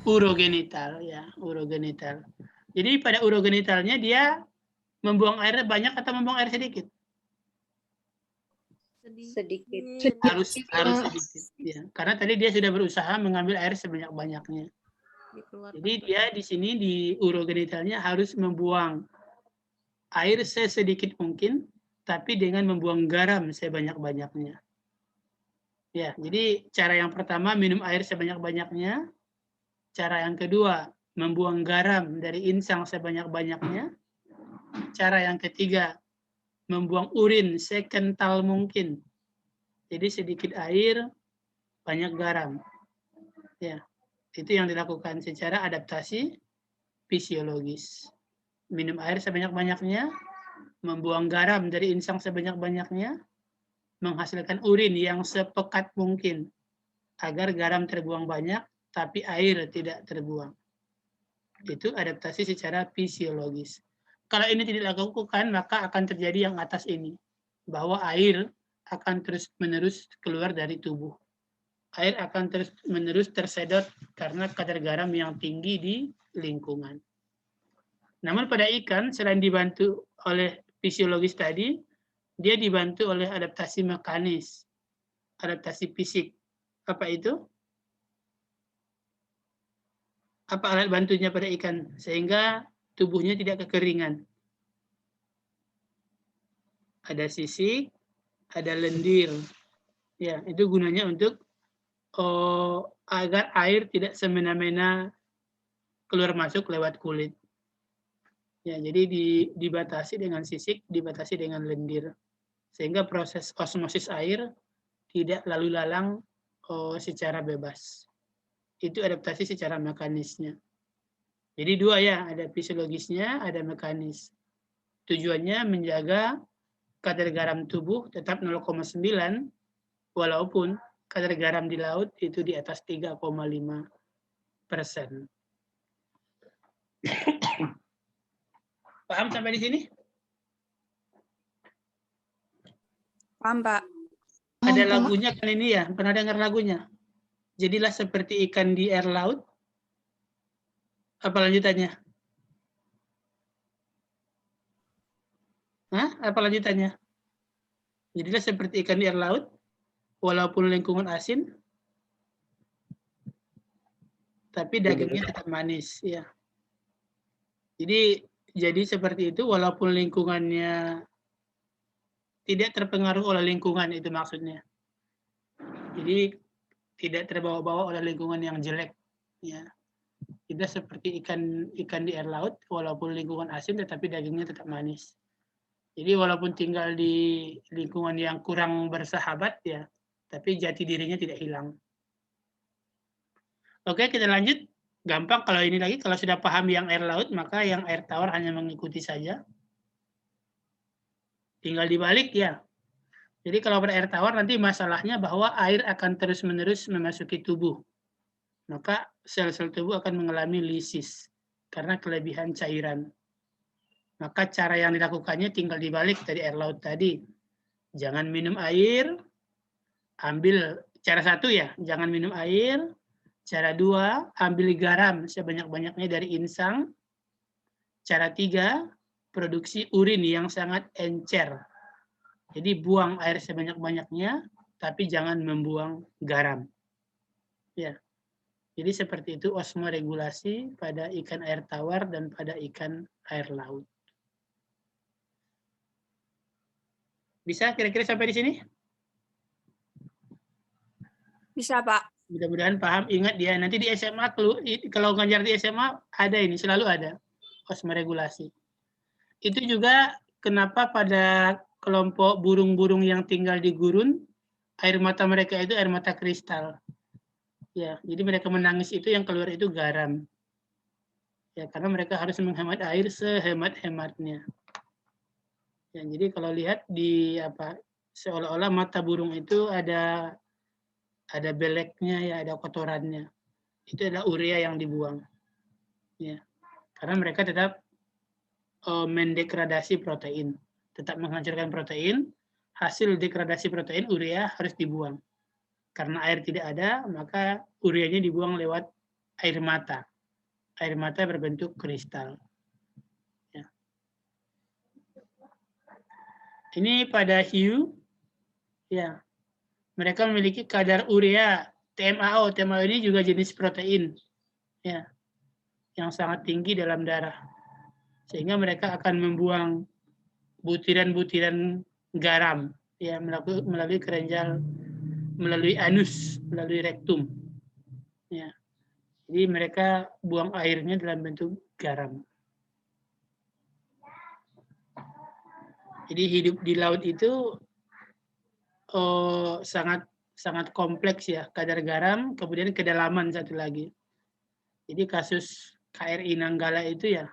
Urogenital, ya, urogenital. Jadi pada urogenitalnya dia membuang air banyak atau membuang air sedikit? Sedikit. Harus sedikit. Ya. Karena tadi dia sudah berusaha mengambil air sebanyak-banyaknya. Jadi dia di sini di urogenitalnya harus membuang air sesedikit mungkin, tapi dengan membuang garam sebanyak-banyaknya. Ya, jadi cara yang pertama minum air sebanyak-banyaknya. Cara yang kedua membuang garam dari insang sebanyak-banyaknya. Cara yang ketiga membuang urin sekental mungkin. Jadi sedikit air, banyak garam. Ya, itu yang dilakukan secara adaptasi fisiologis. Minum air sebanyak-banyaknya, membuang garam dari insang sebanyak-banyaknya, menghasilkan urin yang sepekat mungkin agar garam terbuang banyak, tapi air tidak terbuang. Itu adaptasi secara fisiologis. Kalau ini tidak dilakukan, maka akan terjadi yang atas ini, bahwa air akan terus-menerus keluar dari tubuh. Air akan terus-menerus tersedot karena kadar garam yang tinggi di lingkungan. Namun pada ikan, selain dibantu oleh fisiologis tadi, dia dibantu oleh adaptasi mekanis, adaptasi fisik. Apa itu? Apa alat bantunya pada ikan? Sehingga tubuhnya tidak kekeringan. Ada sisik, ada lendir. Ya, itu gunanya untuk agar air tidak semena-mena keluar masuk lewat kulit. Ya, jadi dibatasi dengan sisik, dibatasi dengan lendir. Sehingga proses osmosis air tidak lalu lalang secara bebas. Itu adaptasi secara mekanisnya. Jadi dua ya, ada fisiologisnya, ada mekanis. Tujuannya menjaga kadar garam tubuh tetap 0,9 walaupun kadar garam di laut itu di atas 3,5%. Paham sampai di sini? Paham, Pak. Ada lagunya kan ini ya, pernah dengar lagunya? Jadilah seperti ikan di air laut. Apa lanjutannya? Hah? Apa lanjutannya? Jadilah seperti ikan di air laut, walaupun lingkungan asin, tapi dagingnya tetap manis. Ya. Jadi seperti itu, walaupun lingkungannya tidak terpengaruh oleh lingkungan, itu maksudnya. Jadi tidak terbawa-bawa oleh lingkungan yang jelek. Ya. Tidak seperti ikan di air laut, walaupun lingkungan asin, tetapi dagingnya tetap manis. Jadi walaupun tinggal di lingkungan yang kurang bersahabat ya, tapi jati dirinya tidak hilang. Oke, kita lanjut. Gampang kalau ini lagi, kalau sudah paham yang air laut, maka yang air tawar hanya mengikuti saja. Tinggal dibalik ya. Jadi kalau pada air tawar nanti masalahnya bahwa air akan terus-menerus memasuki tubuh. Maka sel-sel tubuh akan mengalami lisis karena kelebihan cairan. Maka cara yang dilakukannya tinggal dibalik dari air laut tadi. Jangan minum air, ambil cara satu ya, jangan minum air. Cara dua, ambil garam sebanyak-banyaknya dari insang. Cara tiga, produksi urin yang sangat encer. Jadi buang air sebanyak-banyaknya, tapi jangan membuang garam. Ya. Jadi seperti itu osmoregulasi pada ikan air tawar dan pada ikan air laut. Bisa kira-kira sampai di sini? Bisa, Pak. Mudah-mudahan paham. Ingat ya, nanti di SMA, kalau ngajar di SMA, ada ini, selalu ada osmoregulasi. Itu juga kenapa pada kelompok burung-burung yang tinggal di gurun, air mata mereka itu air mata kristal. Ya, jadi mereka menangis itu yang keluar itu garam. Ya, karena mereka harus menghemat air sehemat-hematnya. Ya, jadi kalau lihat di seolah-olah mata burung itu ada beleknya, ya, ada kotorannya. Itu adalah urea yang dibuang. Ya, karena mereka tetap mendegradasi protein, tetap menghancurkan protein. Hasil degradasi protein urea harus dibuang. Karena air tidak ada, maka ureanya dibuang lewat air mata. Air mata berbentuk kristal. Ya. Ini pada hiu, ya, mereka memiliki kadar urea TMAO. TMAO ini juga jenis protein, ya, yang sangat tinggi dalam darah, sehingga mereka akan membuang butiran-butiran garam, ya, melalui keranjal, melalui anus, melalui rektum, ya. Jadi mereka buang airnya dalam bentuk garam. Jadi hidup di laut itu sangat kompleks, ya, kadar garam, kemudian kedalaman satu lagi. Jadi kasus KRI Nanggala itu, ya,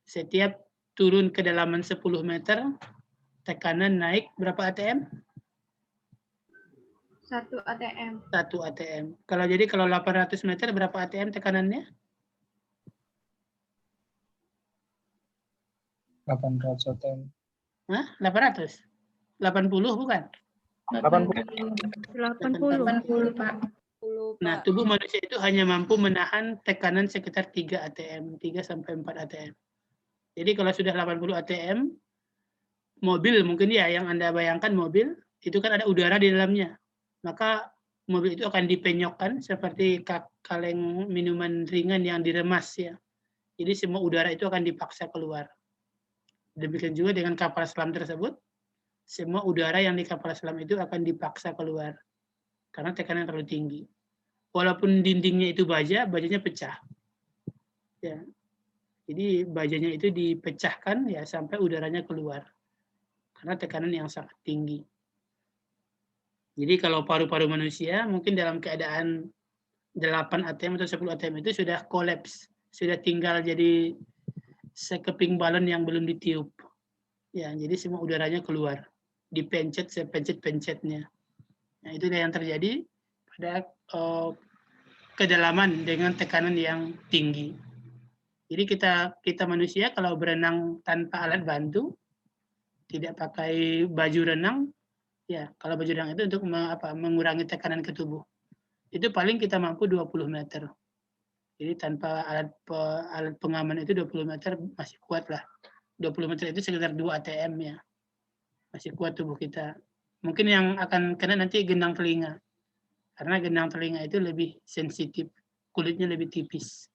setiap turun kedalaman 10 meter, tekanan naik berapa ATM? 1 ATM. 1 ATM. Kalau 800 meter berapa ATM tekanannya? 800 ATM. Hah? 800? 80 bukan? 80, Pak. Nah, tubuh manusia itu hanya mampu menahan tekanan sekitar 3 ATM, 3 sampai 4 ATM. Jadi kalau sudah 80 ATM, mobil mungkin, ya, yang Anda bayangkan mobil, itu kan ada udara di dalamnya. Maka mobil itu akan dipenyokkan seperti kaleng minuman ringan yang diremas, ya. Jadi semua udara itu akan dipaksa keluar. Demikian juga dengan kapal selam tersebut, semua udara yang di kapal selam itu akan dipaksa keluar karena tekanan terlalu tinggi. Walaupun dindingnya itu bajanya pecah. Ya. Jadi bajanya itu dipecahkan, ya, sampai udaranya keluar karena tekanan yang sangat tinggi. Jadi kalau paru-paru manusia mungkin dalam keadaan 8 ATM atau 10 ATM itu sudah kolaps, sudah tinggal jadi sekeping balon yang belum ditiup. Ya, jadi semua udaranya keluar, dipencet sepencet-pencetnya. Nah, itu yang terjadi pada kedalaman dengan tekanan yang tinggi. Jadi kita manusia kalau berenang tanpa alat bantu, tidak pakai baju renang, ya, kalau baju renang itu untuk mengurangi tekanan ke tubuh. Itu paling kita mampu 20 meter. Jadi tanpa alat pengaman itu 20 meter masih kuat lah. 20 meter itu sekitar 2 ATM, ya. Masih kuat tubuh kita. Mungkin yang akan kena nanti gendang telinga. Karena gendang telinga itu lebih sensitif, kulitnya lebih tipis.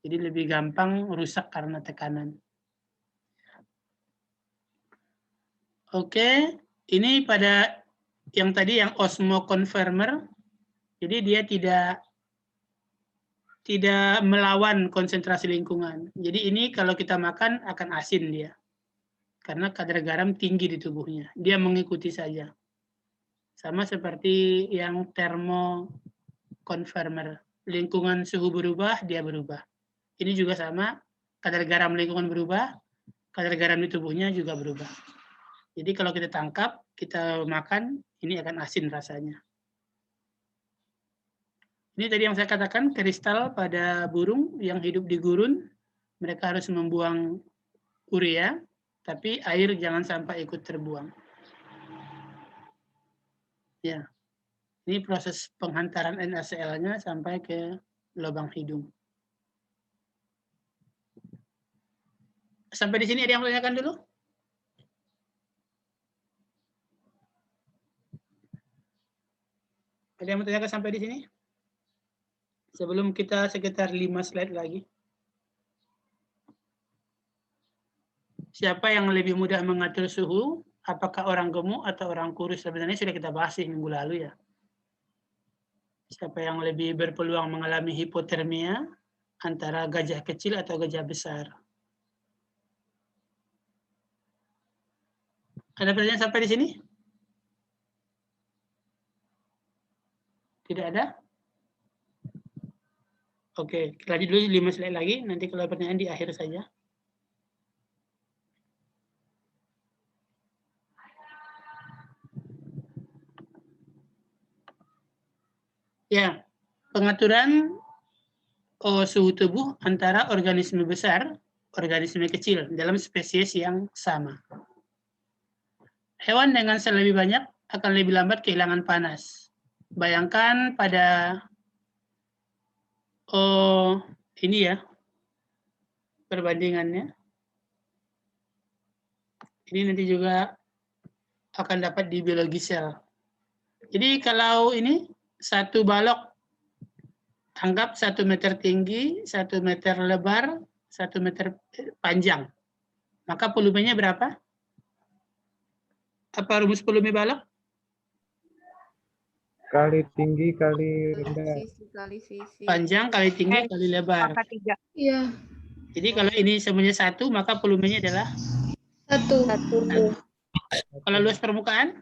Jadi lebih gampang rusak karena tekanan. Oke, ini pada yang tadi yang osmo conformer. Jadi dia tidak melawan konsentrasi lingkungan. Jadi ini kalau kita makan akan asin dia. Karena kadar garam tinggi di tubuhnya. Dia mengikuti saja. Sama seperti yang thermoconformer. Lingkungan suhu berubah, dia berubah. Ini juga sama, kadar garam lingkungan berubah, kadar garam di tubuhnya juga berubah. Jadi kalau kita tangkap, kita makan, ini akan asin rasanya. Ini tadi yang saya katakan, kristal pada burung yang hidup di gurun, mereka harus membuang urea, tapi air jangan sampai ikut terbuang. Ya, ini proses penghantaran NaCl-nya sampai ke lubang hidung. Sampai di sini ada yang menanyakan dulu? Ada yang bertanyakan sampai di sini? Sebelum kita sekitar 5 slide lagi. Siapa yang lebih mudah mengatur suhu? Apakah orang gemuk atau orang kurus? Sebenarnya sudah kita bahas di minggu lalu ya. Siapa yang lebih berpeluang mengalami hipotermia antara gajah kecil atau gajah besar? Ada pertanyaan sampai di sini? Tidak ada? Oke, lanjut dulu 5 slide lagi. Nanti kalau pertanyaan di akhir saja. Ya, pengaturan suhu tubuh antara organisme besar, organisme kecil dalam spesies yang sama. Hewan dengan sel lebih banyak akan lebih lambat kehilangan panas. Bayangkan pada ini ya perbandingannya. Ini nanti juga akan dapat di biologi sel. Jadi kalau ini satu balok, anggap 1 meter tinggi, 1 meter lebar, 1 meter panjang. Maka volumenya berapa? Apa rumus volume balok? Kali tinggi kali rendah. Panjang kali tinggi kali lebar. Iya. Jadi kalau ini semuanya 1, maka volumenya adalah 1. 1. Kalau luas permukaan?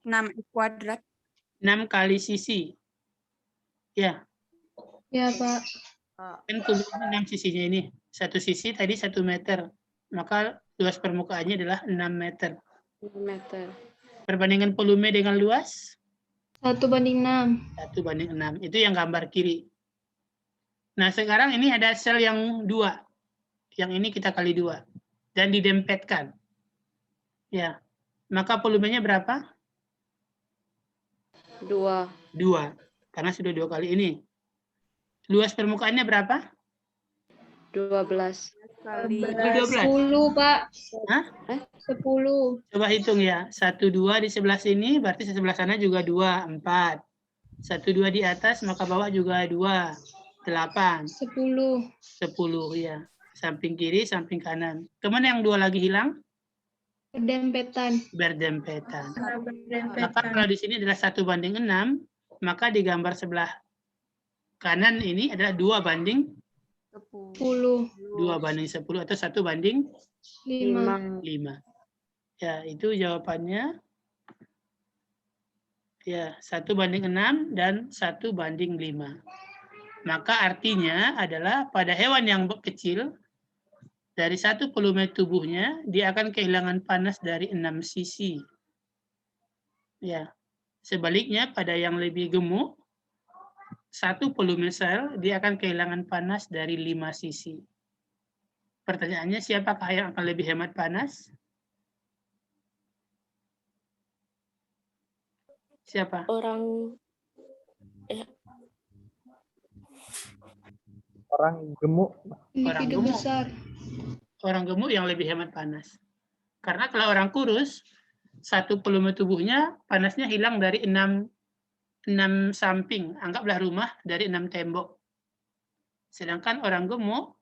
6 kuadrat. 6 kali sisi. Ya. Ya, Pak. Kan volumenya 6 sisinya ini. Satu sisi tadi 1 meter. Maka luas permukaannya adalah 6 meter. 6 meter. Perbandingan volume dengan luas? 1/6. 1/6. Itu yang gambar kiri. Nah, sekarang ini ada sel yang 2. Yang ini kita kali 2. Dan didempetkan. Ya. Maka volumenya berapa? 2. 2. Karena sudah 2 kali ini. Luas permukaannya berapa? 12. Kali 10, Pak. Hah? 10. Coba hitung ya. 1, 2 di sebelah sini, berarti sebelah sana juga 2, 4. 1, 2 di atas, maka bawah juga 2, 8. 10. 10, ya. Samping kiri, samping kanan. Kemana yang 2 lagi hilang? Berdempetan. Berdempetan. Karena Maka berdempetan. kalau di sini adalah 1/6, maka di gambar sebelah kanan ini adalah 2/10 10. 2/10 atau 1/5. 5. Ya, itu jawabannya. Ya, 1/6 dan 1/5. Maka artinya adalah pada hewan yang kecil, dari 1 volume tubuhnya, dia akan kehilangan panas dari 6 sisi. Ya. Sebaliknya, pada yang lebih gemuk, 1 volume sel, dia akan kehilangan panas dari 5 sisi. Pertanyaannya, siapakah yang akan lebih hemat panas? Siapa? Orang Orang gemuk. Orang Individu gemuk. besar. Orang gemuk yang lebih hemat panas. Karena kalau orang kurus, 1 volume tubuhnya panasnya hilang dari 6 samping. Anggaplah rumah dari 6 tembok. Sedangkan orang gemuk,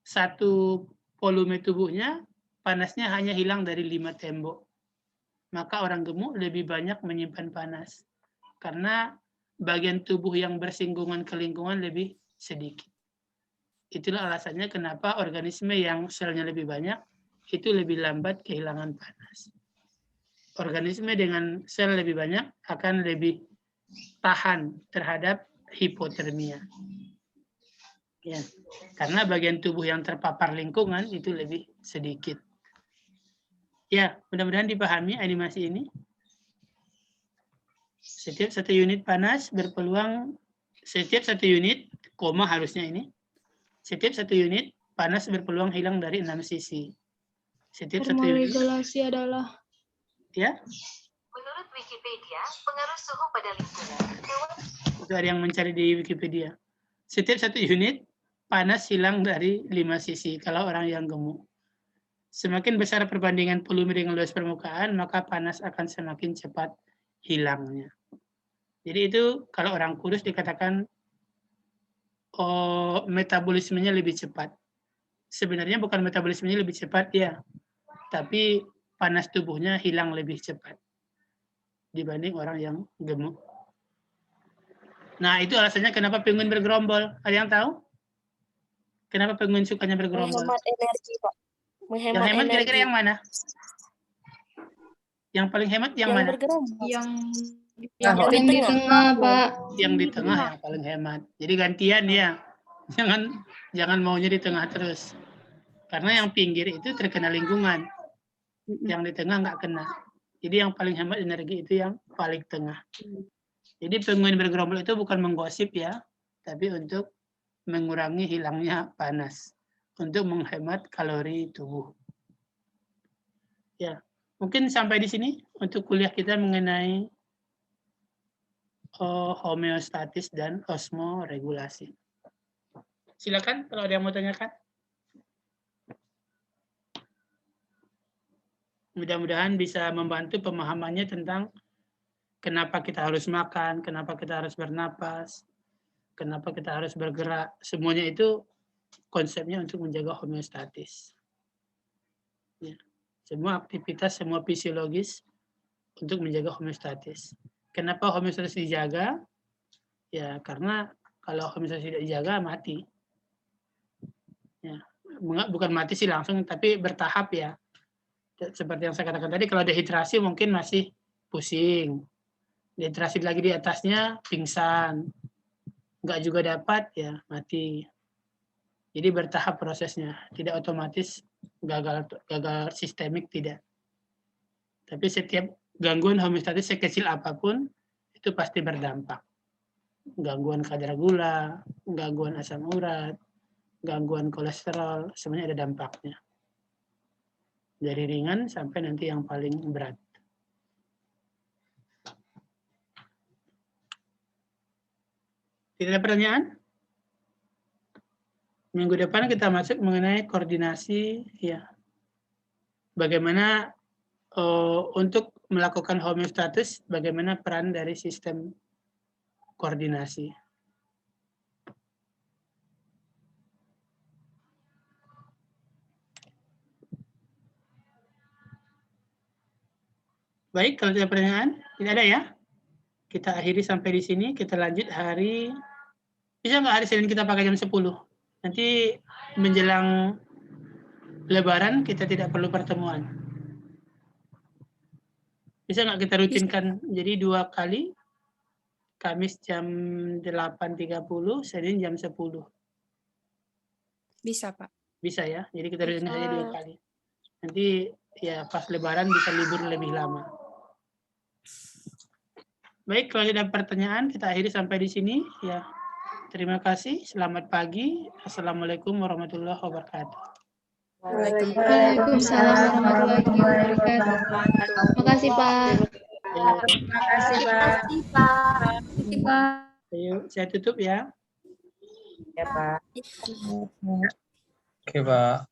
1 volume tubuhnya panasnya hanya hilang dari 5 tembok. Maka orang gemuk lebih banyak menyimpan panas. Karena bagian tubuh yang bersinggungan ke lingkungan lebih sedikit. Itulah alasannya kenapa organisme yang selnya lebih banyak itu lebih lambat kehilangan panas. Organisme dengan sel lebih banyak akan lebih tahan terhadap hipotermia. Ya, karena bagian tubuh yang terpapar lingkungan itu lebih sedikit. Ya, mudah-mudahan dipahami animasi ini. Setiap 1 unit panas berpeluang, setiap 1 unit, koma harusnya ini, setiap 1 unit panas berpeluang hilang dari 6 sisi. Setiap 1 unit. Termoregulasi adalah Ya, Menurut Wikipedia, pengaruh suhu pada lingkungan. itu ada yang mencari di Wikipedia. Setiap 1 unit panas hilang dari 5 sisi kalau orang yang gemuk. Semakin besar perbandingan volume dengan luas permukaan, maka panas akan semakin cepat hilangnya. Jadi itu kalau orang kurus dikatakan metabolismenya lebih cepat. Sebenarnya bukan metabolismenya lebih cepat ya, tapi panas tubuhnya hilang lebih cepat dibanding orang yang gemuk. Nah, itu alasannya kenapa penguin bergerombol. Ada yang tahu? Kenapa penguin sukanya bergerombol? Menghemat energi, Pak. Yang Menghemat hemat energi. kira-kira yang mana? Yang paling hemat yang mana? Bergerombol. Yang Yang paling di di tengah. tengah, Pak. Yang di tengah yang paling hemat. Jadi gantian ya. Jangan maunya di tengah terus. Karena yang pinggir itu terkena lingkungan. Yang di tengah nggak kena. Jadi yang paling hemat energi itu yang paling tengah. Jadi penguin bergerombol itu bukan menggosip ya, tapi untuk mengurangi hilangnya panas. Untuk menghemat kalori tubuh. Ya, mungkin sampai di sini untuk kuliah kita mengenai homeostatis dan osmoregulasi. Silakan kalau ada yang mau tanyakan. Mudah-mudahan bisa membantu pemahamannya tentang kenapa kita harus makan, kenapa kita harus bernapas, kenapa kita harus bergerak. Semuanya itu konsepnya untuk menjaga homeostatis. Ya. Semua aktivitas, semua fisiologis untuk menjaga homeostatis. Kenapa homeostatis dijaga? Ya, karena kalau homeostatis tidak dijaga, mati. Ya. Bukan mati sih langsung, tapi bertahap ya. Seperti yang saya katakan tadi, kalau dehidrasi mungkin masih pusing. Dehidrasi lagi di atasnya, pingsan. Nggak juga dapat, ya mati. Jadi bertahap prosesnya. Tidak otomatis gagal sistemik, tidak. Tapi setiap gangguan homeostatis sekecil apapun, itu pasti berdampak. Gangguan kadar gula, gangguan asam urat, gangguan kolesterol, semuanya ada dampaknya. Dari ringan sampai nanti yang paling berat. Tidak ada pertanyaan? Minggu depan kita masuk mengenai koordinasi, ya. Bagaimana untuk melakukan homeostatis, bagaimana peran dari sistem koordinasi. Baik, kalau tidak pertanyaan, tidak ada ya? Kita akhiri sampai di sini, kita lanjut hari, bisa nggak hari Senin kita pakai jam 10? Nanti menjelang Lebaran kita tidak perlu pertemuan. Bisa nggak kita rutinkan jadi 2 kali, Kamis jam 8.30, Senin jam 10. Bisa, Pak. Bisa ya, jadi kita rutinkan saja 2 kali. Nanti ya pas Lebaran bisa libur lebih lama. Baik, kalau ada pertanyaan kita akhiri sampai di sini ya. Terima kasih, selamat pagi. Assalamualaikum warahmatullahi wabarakatuh. Waalaikumsalam warahmatullahi wabarakatuh. Makasih, Pak. Terima kasih, Pak. Pak. Ayo, saya tutup ya. Ya, Pak. Oke, Pak.